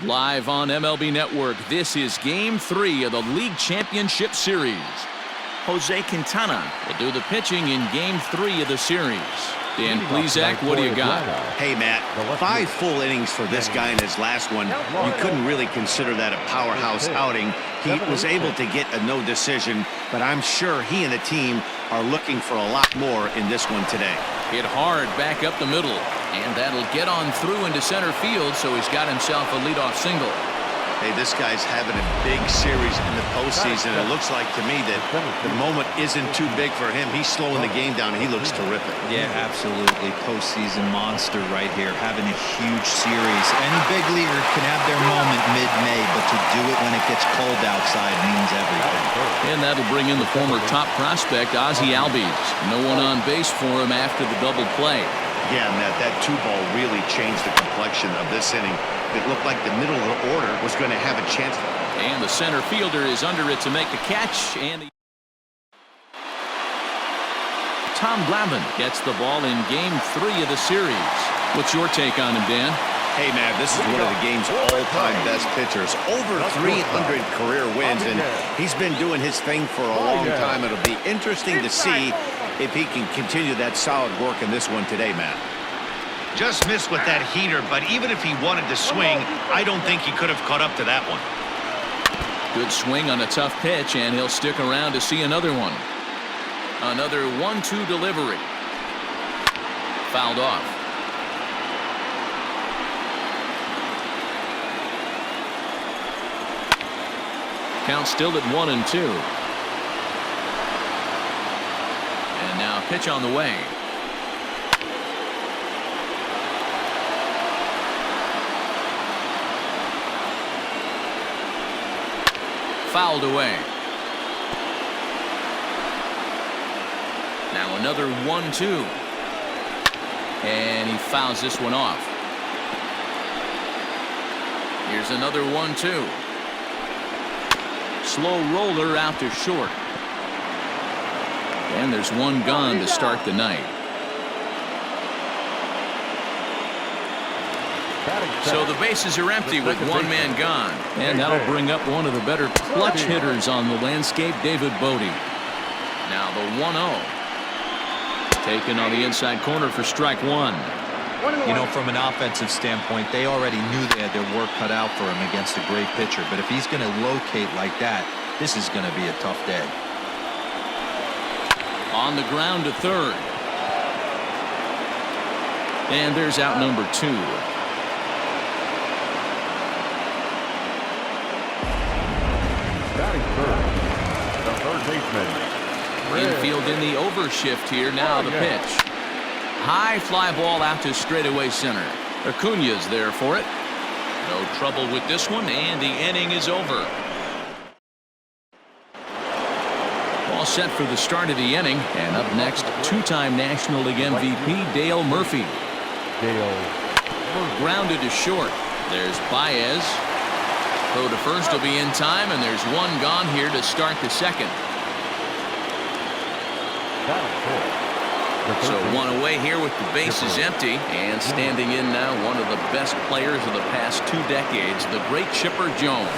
Live on MLB Network, this is Game 3 of the League Championship Series. Jose Quintana will do the pitching in Game 3 of the series. Dan Plesac, what do you got? Hey, Matt, 5 full innings for this guy in his last one. You couldn't really consider that a powerhouse outing. He was able to get a no decision, but I'm sure he and the team are looking for a lot more in this one today. Hit hard back up the middle, and that'll get on through into center field, so he's got himself a leadoff single. Hey, this guy's having a big series in the postseason. It looks like to me that the moment isn't too big for him. He's slowing the game down. He looks terrific. Yeah, absolutely. Postseason monster right here, having a huge series. Any big leaguer can have their moment mid-May, but to do it when it gets cold outside means everything. And that'll bring in the former top prospect, Ozzie Albies. No one on base for him after the double play. Yeah, Matt, that 2-ball really changed the complexion of this inning. It looked like the middle of the order was going to have a chance. And the center fielder is under it to make the catch. And Tom Glavine gets the ball in Game 3 of the series. What's your take on him, Dan? Hey, man, this is one of the game's all-time best pitchers. Over 300 career wins, and he's been doing his thing for a long time. It'll be interesting to see if he can continue that solid work in this one today, Matt. Just missed with that heater, but even if he wanted to swing, I don't think he could have caught up to that one. Good swing on a tough pitch, and he'll stick around to see another one. Another 1-2 delivery. Fouled off. Count still at 1-2. And now pitch on the way. Fouled away. Now another 1-2. And he fouls this one off. Here's another 1-2. Slow roller out to short. And there's one gone to start the night. So the bases are empty with one man gone. And that'll bring up one of the better clutch hitters on the landscape, David Bodie. Now the 1-0. Taken on the inside corner for strike one. You know, from an offensive standpoint, they already knew they had their work cut out for him against a great pitcher. But if he's going to locate like that, this is going to be a tough day. On the ground to third. And there's out number 2. The third baseman. Infield in the overshift here. Now the pitch. High fly ball out to straightaway center. Acuña's there for it. No trouble with this one, and the inning is over. All set for the start of the inning, and up next, two-time National League MVP Dale Murphy. Grounded to short. There's Baez. Throw to first will be in time, and there's one gone here to start the second. So one away here with the bases empty, and standing in now one of the best players of the past 2 decades, the great Chipper Jones.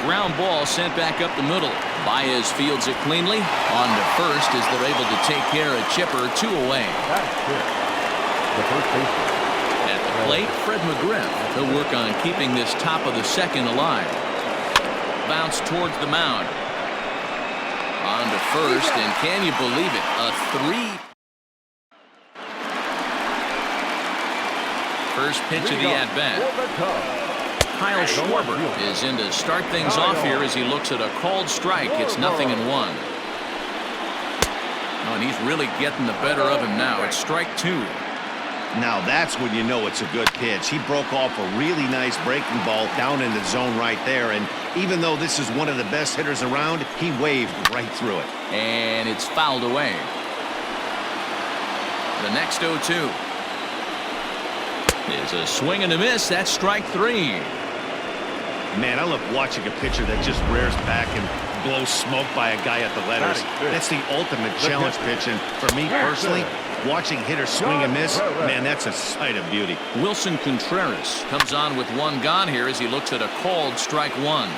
Ground ball sent back up the middle. Baez fields it cleanly. On to first as they're able to take care of Chipper. 2 away. At the plate, Fred McGriff. He'll work on keeping this top of the second alive. Bounce towards the mound. On to first, and can you believe it? A 3. First pitch of the at-bat. Kyle Schwarber is in to start things off here as he looks at a called strike. It's 0-1. Oh, and he's really getting the better of him now. It's strike 2. Now that's when you know it's a good pitch. He broke off a really nice breaking ball down in the zone right there, and even though this is one of the best hitters around, he waved right through it. And it's fouled away. The next 0-2 is a swing and a miss. That's strike 3. Man, I love watching a pitcher that just rears back and blows smoke by a guy at the letters. That's the ultimate challenge pitch, and for me personally, Watching hitters swing and miss, man, that's a sight of beauty. Wilson Contreras comes on with one gone here as he looks at a called strike one.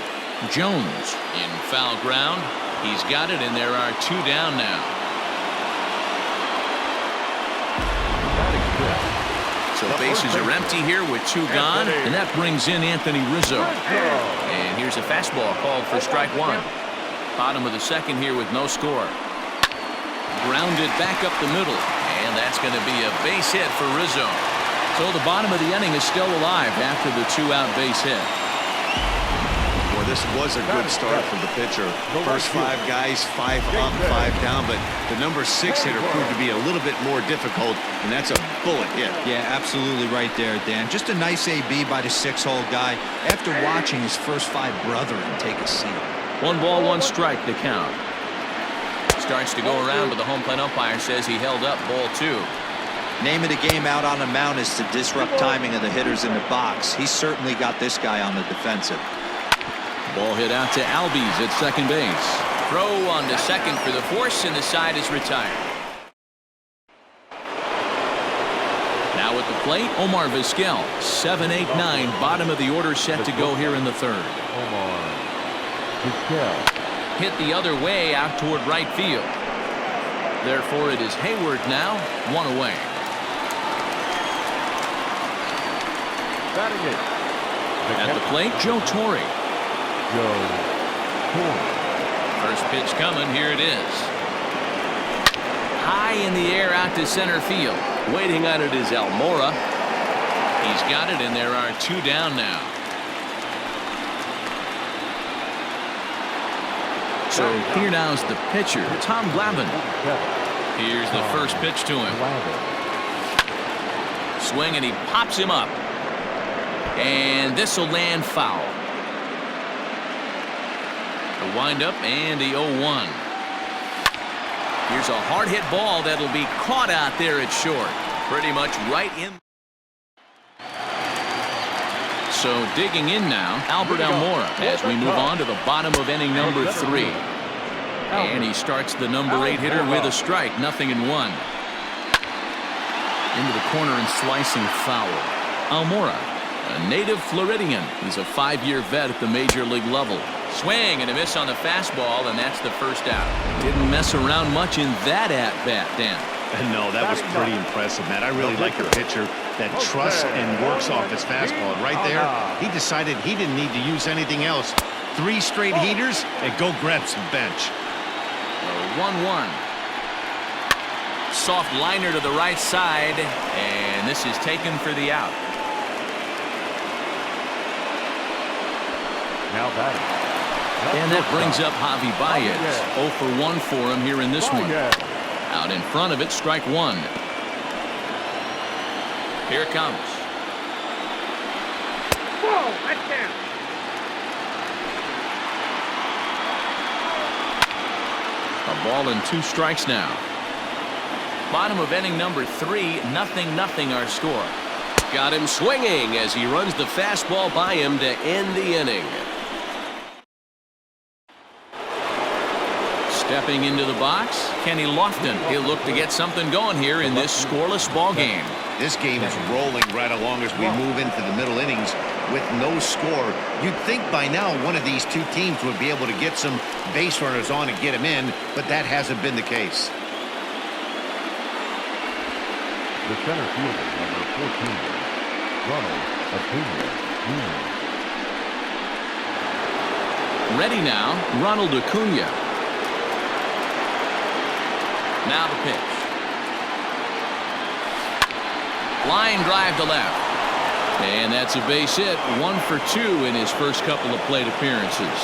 Jones in foul ground. He's got it, and there are two down now. So bases are empty here with two gone, and that brings in Anthony Rizzo. And here's a fastball called for strike one. Bottom of the second here with no score. Grounded back up the middle, and that's going to be a base hit for Rizzo. So the bottom of the inning is still alive after the two-out base hit. Well, this was a good start for the pitcher. First five guys, 5 up, 5 down, but the number 6 hitter proved to be a little bit more difficult, and that's a bullet hit. Yeah, absolutely right there, Dan. Just a nice AB by the 6-hole guy after watching his first 5 brethren take a seat. 1 ball, 1 strike, the count. Starts to go around, but the home plate umpire says he held up ball 2. Name of the game out on the mound is to disrupt timing of the hitters in the box. He certainly got this guy on the defensive. Ball hit out to Albies at second base. Throw on to second for the force, and the side is retired. Now at the plate, Omar Vizquel. 7-8-9, bottom of the order set to go here in the third. Omar Vizquel. Hit the other way out toward right field. Therefore, it is Hayward now, 1 away. Batting it. At the plate, Joe Torre. Joe Torre. First pitch coming, here it is. High in the air out to center field. Waiting on it is Almora. He's got it, and there are 2 down now. So here now is the pitcher, Tom Glavine. Here's the first pitch to him. Swing, and he pops him up. And this will land foul. The windup and the 0-1. Here's a hard hit ball that'll be caught out there at short. Pretty much right in. So digging in now, Albert Almora as we move on to the bottom of inning number 3. And he starts the number 8 hitter with a strike, 0-1. Into the corner and slicing foul. Almora, a native Floridian. He's a 5-year vet at the major league level. Swing and a miss on the fastball, and that's the first out. Didn't mess around much in that at-bat, Dan. No, that was pretty impressive, Matt. I really like a pitcher that trusts and works off his fastball. And right there, he decided he didn't need to use anything else. 3 straight heaters and go grab some bench. 1-1. Soft liner to the right side, and this is taken for the out. Now batting. And that brings up Javi Baez. 0 for 1 for him here in this one. Out in front of it, strike 1. Here it comes. Whoa, that's down. A ball and 2 strikes now. Bottom of inning number 3, 0-0 our score. Got him swinging as he runs the fastball by him to end the inning. Stepping into the box, Kenny Lofton. He'll look to get something going here in this scoreless ball game. This game is rolling right along as we move into the middle innings with no score. You'd think by now one of these 2 teams would be able to get some base runners on and get them in, but that hasn't been the case. The center fielder, number 14, Ronald Acuna Jr. Ready now, Ronald Acuna. Now the pitch. Line drive to left. And that's a base hit. 1 for 2 in his first couple of plate appearances.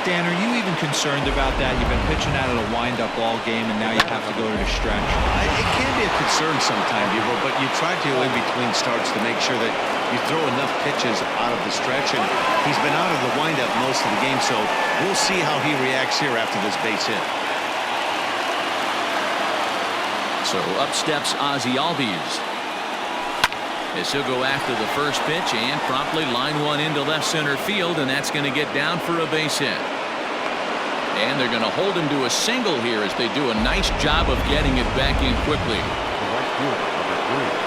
Dan, are you even concerned about that? You've been pitching out of a wind-up all game, and now you have to go to the stretch. It can be a concern sometimes, but you try to in between starts to make sure that you throw enough pitches out of the stretch. And he's been out of the windup most of the game, so we'll see how he reacts here after this base hit. So up steps Ozzie Albies. As he'll go after the first pitch and promptly line one into left center field, and that's going to get down for a base hit. And they're going to hold him to a single here as they do a nice job of getting it back in quickly. The right fielder, number 3.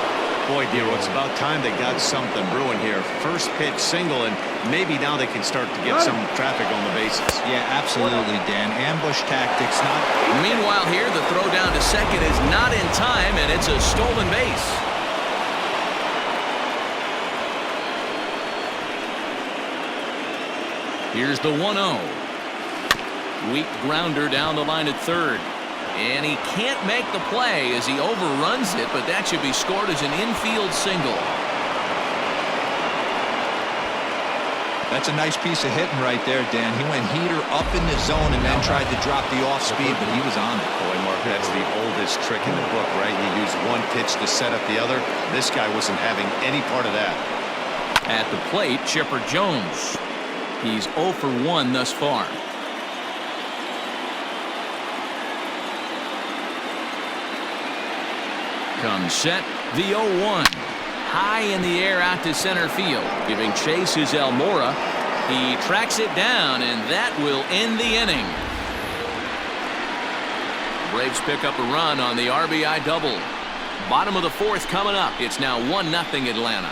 Boy, Dero, it's about time they got something brewing here. First pitch single, and maybe now they can start to get some traffic on the bases. Yeah, absolutely, Dan. Ambush tactics, not... Meanwhile here, the throw down to second is not in time, and it's a stolen base. Here's the 1-0. Weak grounder down the line at third. And he can't make the play as he overruns it, but that should be scored as an infield single. That's a nice piece of hitting right there, Dan. He went heater up in the zone and then tried to drop the off speed, but he was on it. Boy, Mark, that's the oldest trick in the book, right? You use one pitch to set up the other. This guy wasn't having any part of that. At the plate, Chipper Jones. He's 0 for 1 thus far. Comes set, the 0-1. High in the air out to center field. Giving chase is Almora. He tracks it down, and that will end the inning. Braves pick up a run on the RBI double. Bottom of the fourth coming up. It's now 1-0 Atlanta.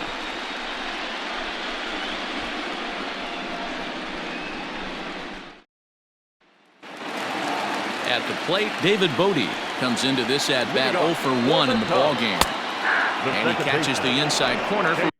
At the plate, David Bodie comes into this at-bat 0 for 1 in the ballgame. And he catches the inside corner. Bodie.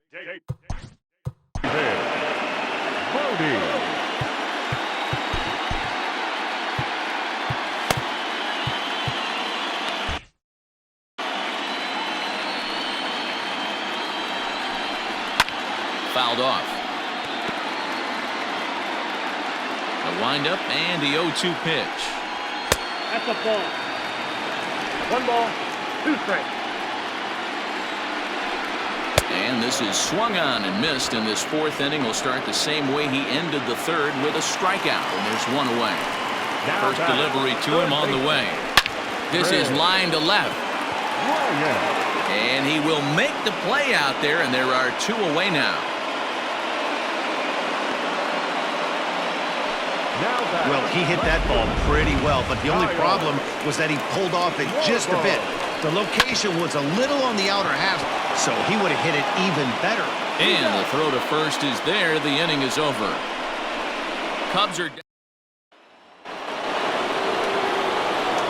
Fouled off. The windup and the 0-2 pitch. That's a ball. 1 ball, 2 strikes. And this is swung on and missed, and this fourth inning will start the same way he ended the third, with a strikeout, and there's 1 away. First delivery to him on the way. This is line to left. And he will make the play out there, and there are 2 away now. Well, he hit that ball pretty well, but the only problem was that he pulled off it just a bit. The location was a little on the outer half, so he would have hit it even better. And the throw to first is there. The inning is over. Cubs are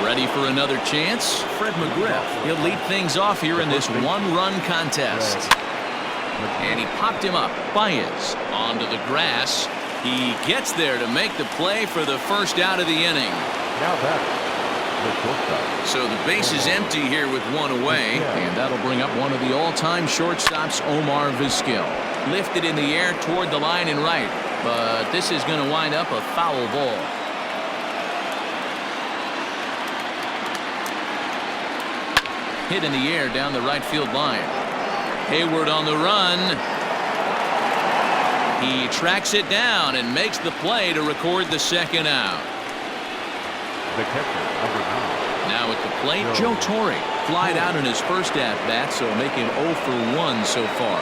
ready for another chance. Fred McGriff. He'll lead things off here in this 1-run contest. And he popped him up. Baez onto the grass. He gets there to make the play for the first out of the inning. Now the shortstop. So the base is empty here with 1 away, and that'll bring up one of the all-time shortstops, Omar Vizquel. Lifted in the air toward the line and right, but this is going to wind up a foul ball. Hit in the air down the right field line. Hayward on the run. He tracks it down and makes the play to record the second out. The catcher, number 9. Now at the plate, Joe Torre. Flied out in his first at-bat, so making 0 for 1 so far.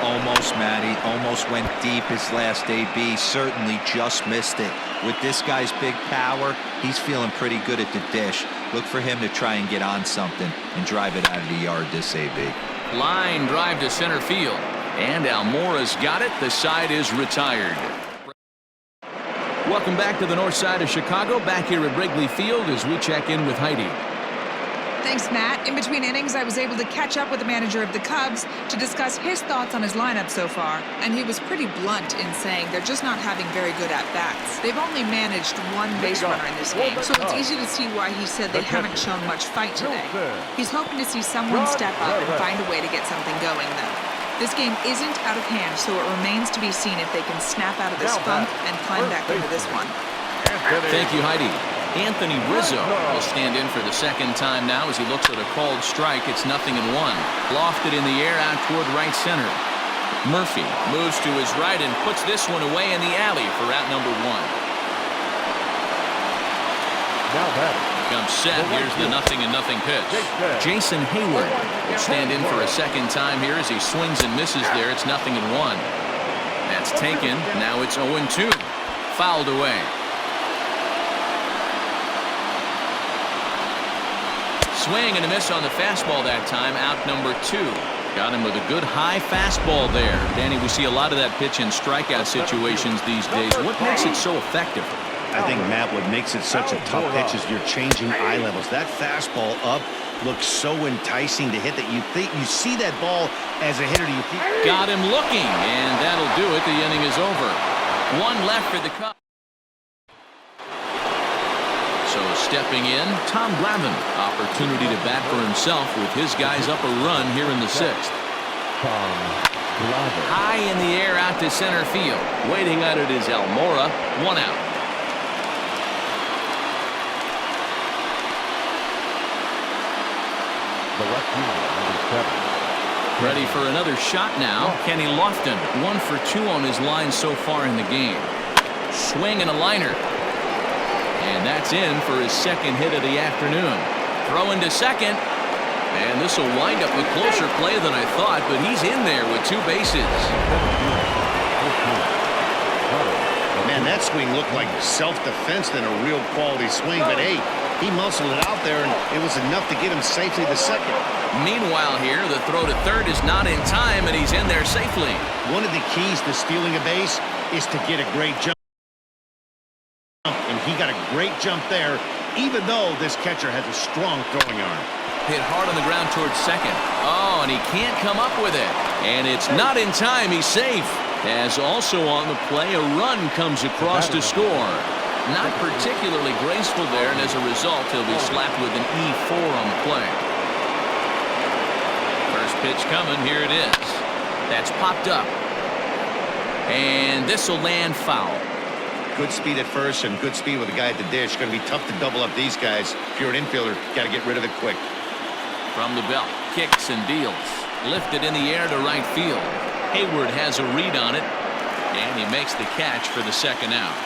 Almost, Matty. Almost went deep his last AB. Certainly just missed it. With this guy's big power, he's feeling pretty good at the dish. Look for him to try and get on something and drive it out of the yard this AB. Line drive to center field. And Almora's got it. The side is retired. Welcome back to the north side of Chicago. Back here at Wrigley Field as we check in with Heidi. Thanks, Matt. In between innings, I was able to catch up with the manager of the Cubs to discuss his thoughts on his lineup so far. And he was pretty blunt in saying they're just not having very good at-bats. They've only managed 1 base runner in this game, so it's easy to see why he said they haven't shown much fight today. He's hoping to see someone step up and find a way to get something going, though. This game isn't out of hand, so it remains to be seen if they can snap out of this funk and climb back into this one. Thank you, Heidi. Anthony Rizzo will stand in for the second time now as he looks at a called strike. It's 0-1. Lofted in the air out toward right center. Murphy moves to his right and puts this one away in the alley for out number 1. Now batting. Comes set. Here's the 0-0 pitch. Jason Hayward will stand in for a second time here as he swings and misses there. It's 0-1. That's taken. Now it's 0-2. Fouled away. swing and a miss on the fastball that time. Out number 2. Got him with a good high fastball there. Danny, we see a lot of that pitch in strikeout situations these days. What makes it so effective? I think, Matt, what makes it such a tough pitch is you're changing eye levels. That fastball up looks so enticing to hit that you see that ball as a hitter. Got him looking, and that'll do it. The inning is over. 1 left for the Cubs. So stepping in, Tom Glavine. Opportunity to bat for himself with his guys up a run here in the 6th. High in the air out to center field. Waiting at it is Almora. 1 out. The left fielder, number 7. Ready for another shot now. Kenny Lofton, 1 for 2 on his line so far in the game. Swing and a liner. And that's in for his 2nd hit of the afternoon. Throw into second. And this will wind up a closer play than I thought, but he's in there with 2 bases. Man, that swing looked like self-defense than a real quality swing, but hey, he muscled it out there, and it was enough to get him safely to second. Meanwhile here, the throw to third is not in time, and he's in there safely. One of the keys to stealing a base is to get a great jump. And he got a great jump there, even though this catcher has a strong throwing arm. Hit hard on the ground towards second. Oh, and he can't come up with it. And it's not in time. He's safe. As also on the play, a run comes across to score. Not particularly graceful there, and as a result, he'll be slapped with an E4 on the play. First pitch coming. Here it is. That's popped up. And this will land foul. Good speed at first and good speed with the guy at the dish. Going to be tough to double up these guys. If you're an infielder, got to get rid of it quick. From the belt, kicks and deals. Lifted in the air to right field. Hayward has a read on it, and he makes the catch for the 2nd out.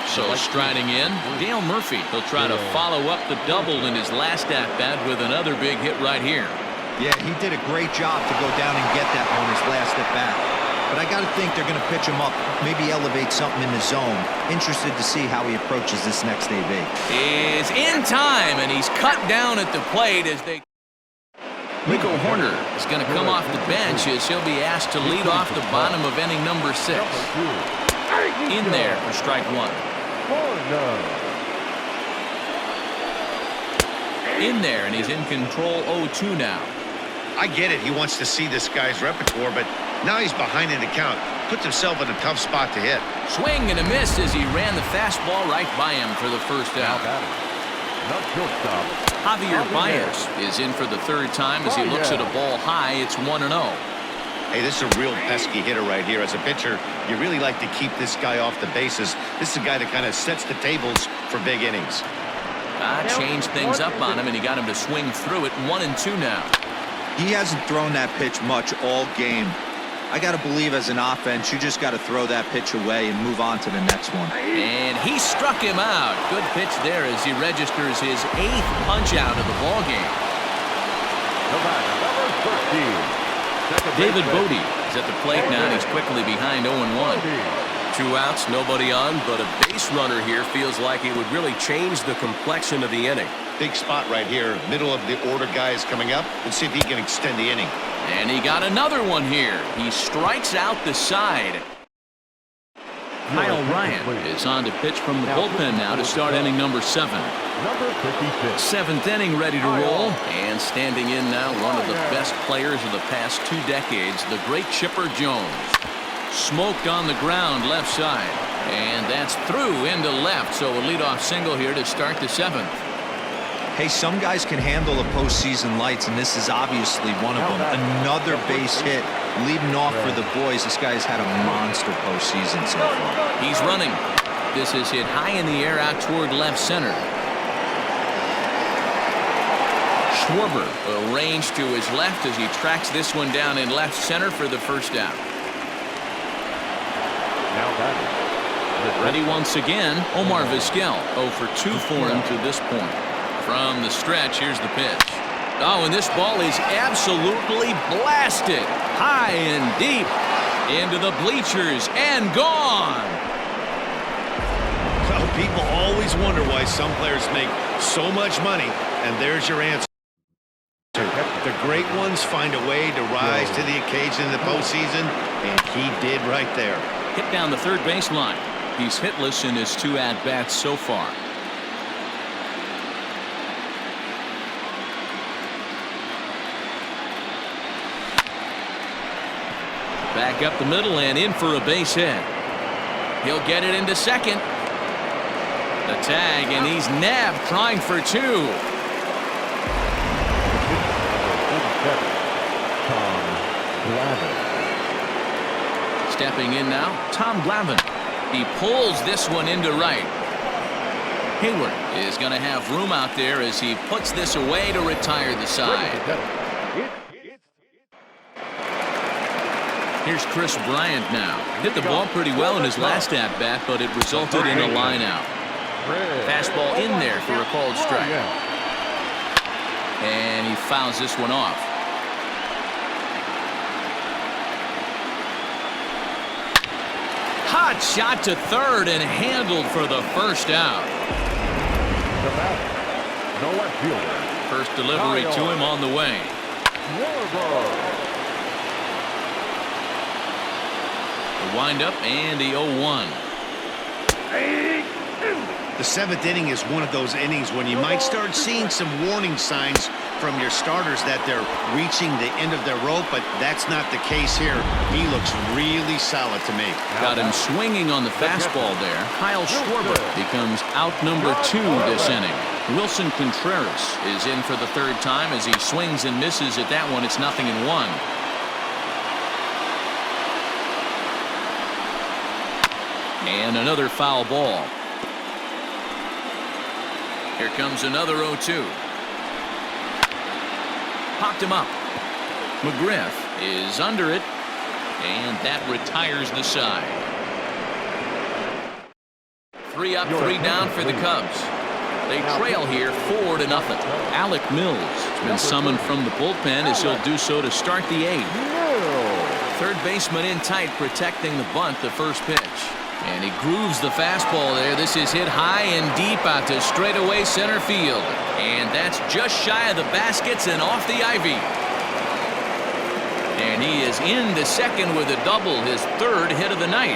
So striding in, Dale Murphy. He'll try to follow up the double in his last at-bat with another big hit right here. Yeah, he did a great job to go down and get that on his last at-bat. But I got to think they're going to pitch him up, maybe elevate something in the zone. Interested to see how he approaches this next AB. Is in time, and he's cut down at the plate as they... Rico Horner is going to come off the bench as he'll be asked to lead off the bottom of inning number 6. In there for strike 1. In there, and he's in control 0-2 now. I get it. He wants to see this guy's repertoire, but now he's behind in the count. Puts himself in a tough spot to hit. Swing and a miss as he ran the fastball right by him for the 1st out. Javier Baez is in for the 3rd time as he looks at a ball high. It's 1-0. Hey, this is a real pesky hitter right here. As a pitcher, you really like to keep this guy off the bases. This is a guy that kind of sets the tables for big innings. Changed things up on him, and he got him to swing through it. 1-2 now. He hasn't thrown that pitch much all game. I got to believe as an offense, you just got to throw that pitch away and move on to the next one. And he struck him out. Good pitch there as he registers his 8th punch out of the ball game. David Bodie is at the plate now, and he's quickly behind 0-1. 2 outs, nobody on, but a base runner here feels like it would really change the complexion of the inning. Big spot right here. Middle of the order guy is coming up. Let's see if he can extend the inning. And he got another one here. He strikes out the side. Kyle Ryan is on to pitch from the bullpen now to start inning number 7. Number 56. 7th inning ready to roll. And standing in now, one of the best players of the past 2 decades, the great Chipper Jones. Smoked on the ground left side. And that's through into left. So a leadoff single here to start the 7th. Hey, some guys can handle the postseason lights, and this is obviously one of them. Another base hit, leading off for the boys. This guy's had a monster postseason so far. He's running. This is hit high in the air out toward left center. Schwarber arranged to his left as he tracks this one down in left center for the 1st out. Now batting. Ready once again, Omar Vizquel. 0 for 2 for him to this point. From the stretch, here's the pitch. Oh, and this ball is absolutely blasted. High and deep into the bleachers and gone. Well, people always always wonder why some players make so much money, and there's your answer. The great ones find a way to rise to the occasion in the postseason, and he did right there. Hit down the third baseline. He's hitless in his 2 at-bats so far. Back up the middle and in for a base hit. He'll get it into second. The tag, and he's nabbed, trying for 2. Stepping in now, Tom Glavine. He pulls this one into right. Hayward is going to have room out there as he puts this away to retire the side. Here's Chris Bryant now. Hit the ball pretty well in his last at-bat, but it resulted in a line-out. Fastball in there for a called strike. And he fouls this one off. Hot shot to third and handled for the first out. No left fielder. First delivery to him on the way. The windup and the 0-1. The 7th inning is one of those innings when you might start seeing some warning signs from your starters that they're reaching the end of their rope, but that's not the case here. He looks really solid to me. Got him swinging on the fastball there. Kyle Schwarber becomes out number 2 this inning. Wilson Contreras is in for the 3rd time as he swings and misses at that one. It's 0-1. And another foul ball. Here comes another 0-2. Popped him up. McGriff is under it, and that retires the side. 3 up, 3 down for the Cubs. They trail here 4-0. Alec Mills has been summoned from the bullpen as he'll do so to start the 8th. Third baseman in tight, protecting the bunt, the first pitch. And he grooves the fastball there. This is hit high and deep out to straightaway center field. And that's just shy of the baskets and off the ivy. And he is in the second with a double, his 3rd hit of the night.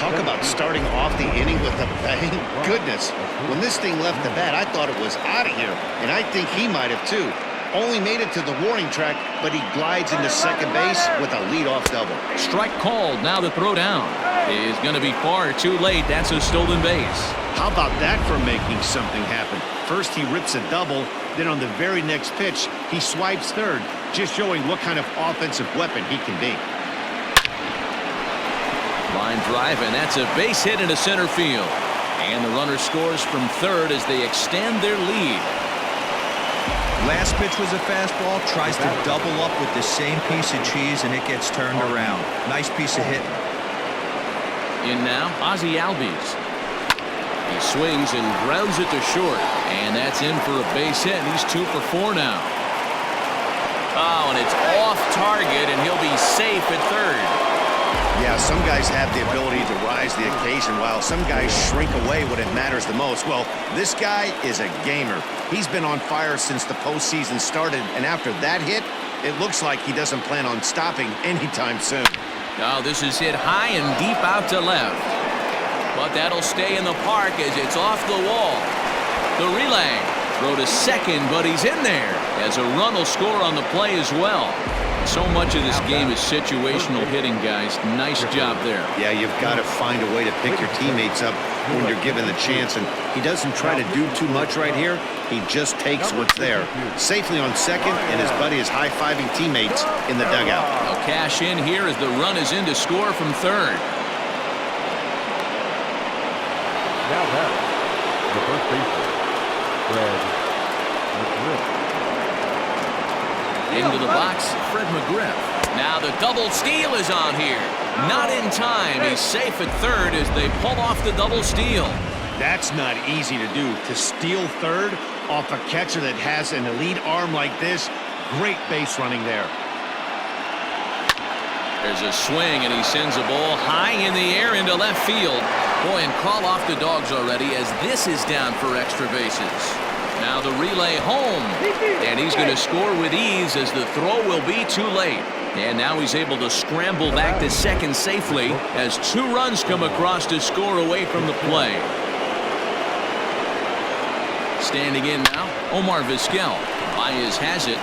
Talk about starting off the inning with a bang. Goodness, when this thing left the bat, I thought it was out of here. And I think he might have too. Only made it to the warning track, but he glides into second base with a leadoff double. Strike called. Now the throw down is going to be far too late. That's a stolen base. How about that for making something happen? First he rips a double, then on the very next pitch he swipes third, just showing what kind of offensive weapon he can be. Line drive, and that's a base hit into center field. And the runner scores from third as they extend their lead. Last pitch was a fastball, tries to double up with the same piece of cheese, and it gets turned around. Nice piece of hitting. In now, Ozzie Albies. He swings and grounds it to short, and that's in for a base hit. He's 2 for 4 now. Oh, and it's off target, and he'll be safe at third. Yeah, some guys have the ability to rise to the occasion while some guys shrink away when it matters the most. Well, this guy is a gamer. He's been on fire since the postseason started, and after that hit, it looks like he doesn't plan on stopping anytime soon. Now this is hit high and deep out to left. But that'll stay in the park as it's off the wall. The relay. Throw to second, but he's in there as a run will score on the play as well. So much of this game is situational hitting, guys. Nice job there. Yeah, you've got to find a way to pick your teammates up when you're given the chance, and he doesn't try to do too much right here. He just takes what's there. Safely on second, and his buddy is high-fiving teammates in the dugout. They'll cash in here as the run is in to score from third. Now that the first baseman, Fred McGriff. Into the box, Fred McGriff. Now the double steal is on here. Not in time. He's safe at third as they pull off the double steal. That's not easy to do. To steal third off a catcher that has an elite arm like this, great base running there. There's a swing, and he sends a ball high in the air into left field. Boy, and call off the dogs already as this is down for extra bases. Now the relay home, and he's going to score with ease as the throw will be too late. And now he's able to scramble back to second safely as 2 runs come across to score away from the play. Standing in now, Omar Vizquel. Baez has it.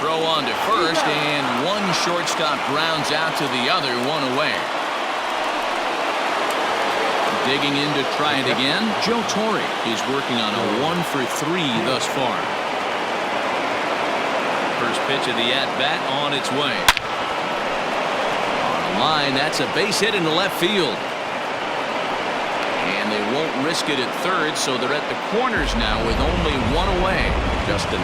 Throw on to first, and one shortstop grounds out to the other, 1 away. Digging in to try it again, Joe Torre is working on a 1 for 3 thus far. First pitch of the at-bat on its way. On the line, that's a base hit into left field. And they won't risk it at third, so they're at the corners now with only 1 away. Justin.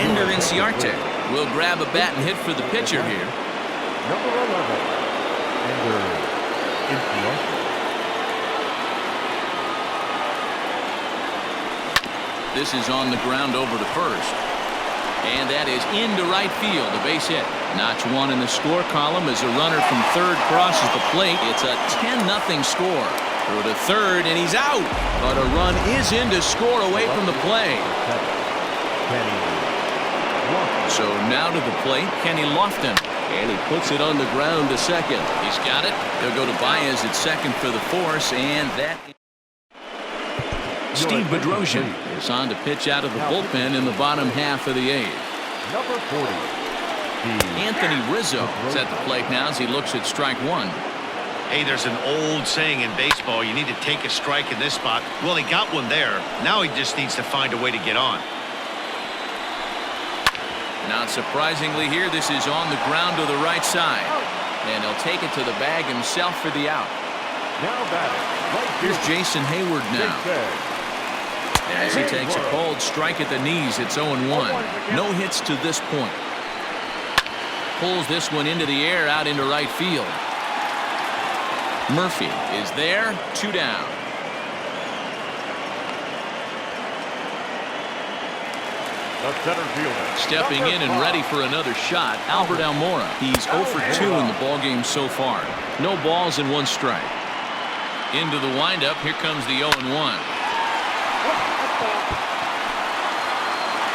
Ender Inciarte will grab a bat and hit for the pitcher here. Number 11, Ender Inciarte. This is on the ground over to first. And that is into right field, a base hit. Notch 1 in the score column as a runner from third crosses the plate. It's a 10-0 score. Through to third, and he's out. But a run is in to score away from the play. So now to the plate, Kenny Lofton. And he puts it on the ground to second. He's got it. They'll go to Baez at second for the force, and that... Steve Bedrosian is on to pitch out of the bullpen in the bottom half of the 8th. Number 40. Anthony Rizzo is at the plate now as he looks at strike 1. Hey, there's an old saying in baseball, you need to take a strike in this spot. Well, he got one there. Now he just needs to find a way to get on. Not surprisingly here, this is on the ground to the right side. And he'll take it to the bag himself for the out. Now batting. Here's Jason Hayward now. As he takes a cold strike at the knees, it's 0-1. No hits to this point. Pulls this one into the air out into right field. Murphy is there, 2 down. The center fielder. Stepping in and ready for another shot, Albert Almora. He's 0 for 2 in the ballgame so far. No balls and 1 strike. Into the windup, here comes the 0-1.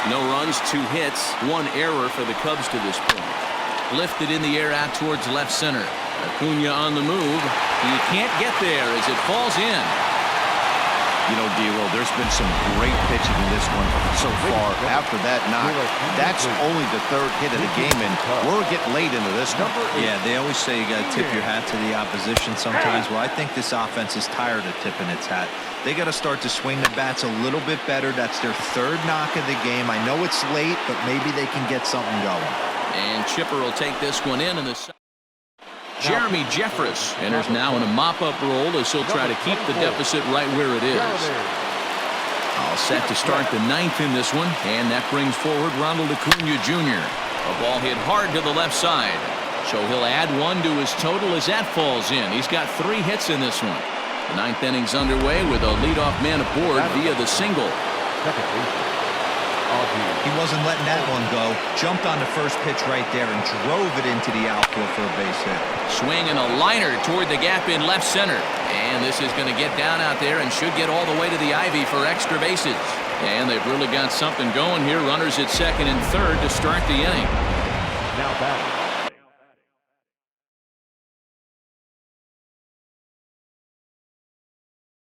No runs, 2 hits, 1 error for the Cubs to this point. Lifted in the air out towards left center. Acuna on the move. He can't get there as it falls in. You know, D-Roll, there's been some great pitching in this one so far. After that knock, that's only the 3rd hit of the game, and we're getting late into this one. Yeah, they always say you got to tip your hat to the opposition sometimes. Well, I think this offense is tired of tipping its hat. They got to start to swing the bats a little bit better. That's their 3rd knock of the game. I know it's late, but maybe they can get something going. And Chipper will take this one in the... Jeremy Jeffress enters now in a mop-up role as he'll try to keep the deficit right where it is. All set to start the 9th in this one, and that brings forward Ronald Acuna Jr. A ball hit hard to the left side. So he'll add 1 to his total as that falls in. He's got 3 hits in this one. The 9th inning's underway with a leadoff man aboard via the single. He wasn't letting that one go. Jumped on the first pitch right there and drove it into the outfield for a base hit. Swing and a liner toward the gap in left center. And this is going to get down out there and should get all the way to the ivy for extra bases. And they've really got something going here. Runners at second and third to start the inning. Now batting.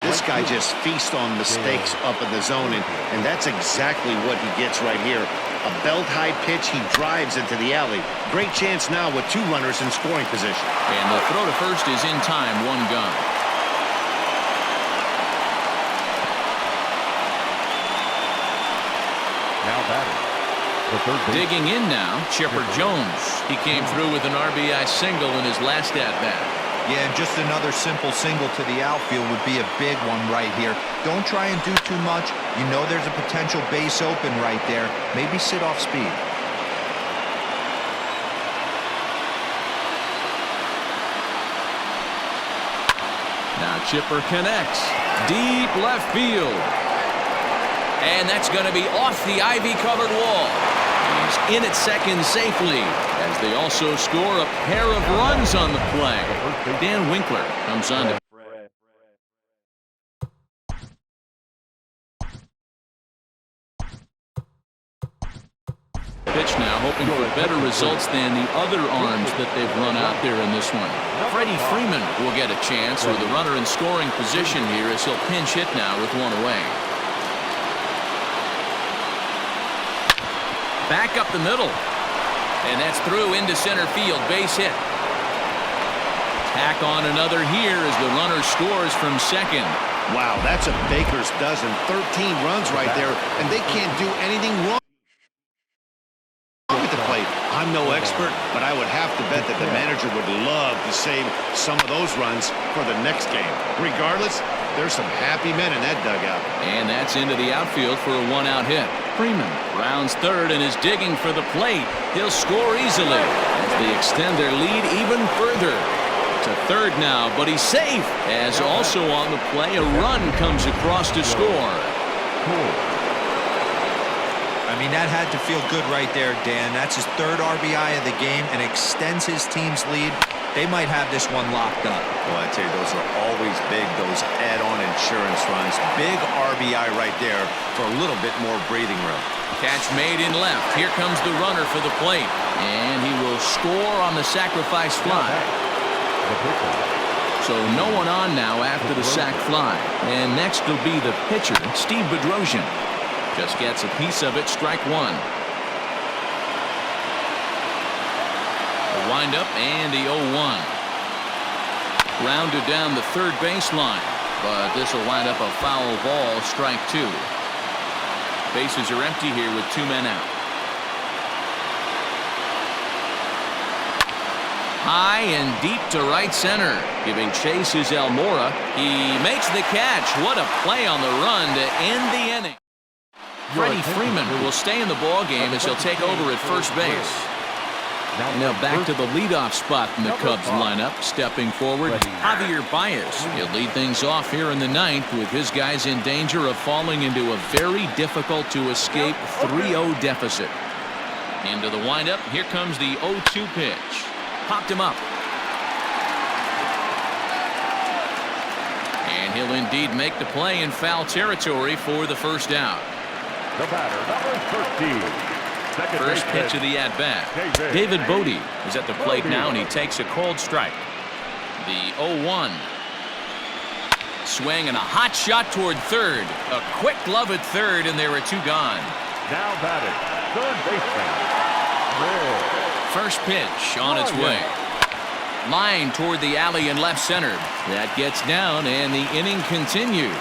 This guy just feasts on mistakes up in the zone, and that's exactly what he gets right here. A belt-high pitch, he drives into the alley. Great chance now with 2 runners in scoring position. And the throw to first is in time, 1 gone. Now batting. The 3rd base. Digging in now, Chipper Jones. He came through with an RBI single in his last at-bat. Yeah, just another simple single to the outfield would be a big one right here. Don't try and do too much. You know there's a potential base open right there. Maybe sit off speed. chipper connects. Deep left field. And that's going to be off the ivy-covered wall. He's in at second safely as they also score a pair of runs on the play. Dan Winkler comes on to pitch now, hoping for better results than the other arms that they've run out there in this one. Freddie Freeman will get a chance with a runner in scoring position here as he'll pinch hit now with one away. Back up the middle. And that's through into center field. Base hit. Tack on another here as the runner scores from second. Wow, that's a baker's dozen. 13 runs right there, and they can't do anything wrong with the plate. I'm no expert, but I would have to bet that the manager would love to save some of those runs for the next game. Regardless, there's some happy men in that dugout. And that's into the outfield for a one-out hit. Freeman rounds third and is digging for the plate. He'll score easily as they extend their lead even further. To third now, but he's safe as also on the play a run comes across to score. I mean, that had to feel good right there, Dan. That's his third RBI of the game and extends his team's lead. They might have this one locked up. Well, I tell you, those are always big, those add-on insurance runs. Big RBI right there for a little bit more breathing room. Catch made in left. Here comes the runner for the plate. And he will score on the sacrifice fly. So no one on now after the sac fly. And next will be the pitcher, Steve Bedrosian. Just gets a piece of it, strike one. The windup and the 0-1. Rounded down the third baseline, but this will wind up a foul ball, strike two. Bases are empty here with two men out. High and deep to right center. Giving chase is Almora. He makes the catch. What a play on the run to end the inning. Freddie Freeman will stay in the ball game as he'll take over at first base. Now back to the leadoff spot in the Cubs lineup. Stepping forward, Javier Baez. He'll lead things off here in the ninth with his guys in danger of falling into a very difficult to escape 3-0 deficit. Into the windup. Here comes the 0-2 pitch. Popped him up. And he'll indeed make the play in foul territory for the first out. The batter, number 13. First pitch of the at-bat. David Bodie is at the plate now, and he takes a cold strike. The 0-1. Swing and a hot shot toward third. A quick glove at third, and there are two gone. Now batting, third baseman. First pitch on its way. Line toward the alley in left center. That gets down, and the inning continues.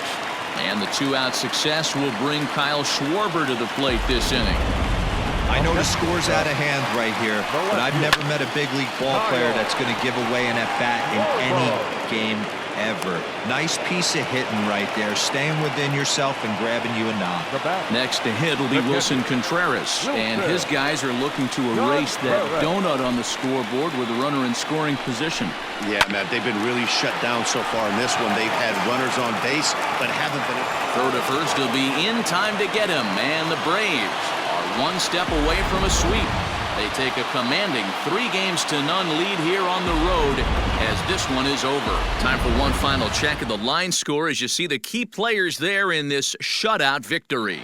And the two-out success will bring Kyle Schwarber to the plate this inning. I know the score's out of hand right here, but I've never met a big league ball player that's going to give away an at-bat in any game ever. Nice piece of hitting right there, staying within yourself and grabbing you a knock. Next to hit will be Wilson Contreras, and his guys are looking to erase that donut on the scoreboard with a runner in scoring position. Yeah, Matt, they've been really shut down so far in this one. They've had runners on base, but haven't been. Throw to first will be in time to get him, and the Braves are one step away from a sweep. They take a commanding 3-0 lead here on the road as this one is over. Time for one final check of the line score as you see the key players there in this shutout victory.